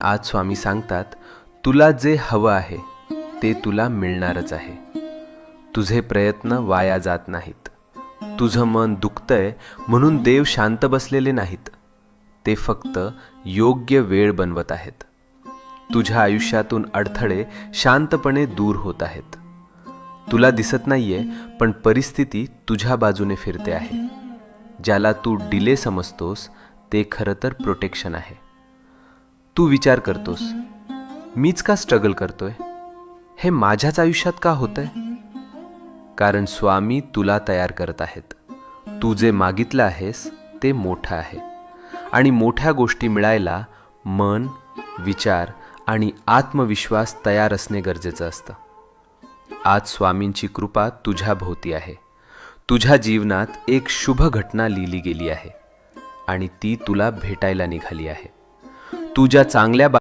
आज स्वामी सांगतात, तुला जे हवं आहे ते तुला मिळणारच आहे. तुझे प्रयत्न वाया जात नाहीत. तुझं मन दुखतंय म्हणून देव शांत बसलेले नाहीत. ते फक्त योग्य वेळ बनवत आहेत. तुझ्या आयुष्यातून अडथळे शांतपणे दूर होत आहेत. तुला दिसत नाहीये, पण परिस्थिती तुझ्या बाजूने फिरते आहे. ज्याला तू डिले समजतोस ते खरं तर प्रोटेक्शन आहे. तू विचार करतोस, मीच का स्ट्रगल करतोय, हे माझ्याच आयुष्यात का होतंय? कारण स्वामी तुला तयार करत आहेत. तू जे मागितलं आहेस ते मोठं आहे, आणि मोठ्या गोष्टी मिळायला मन, विचार आणि आत्मविश्वास तयार असणे गरजेचं असतं. आज स्वामींची कृपा तुझ्या भोवती आहे. तुझ्या जीवनात एक शुभ घटना लिहिली गेली आहे, आणि ती तुला भेटायला निघाली आहे. तू ज्या चांगल्या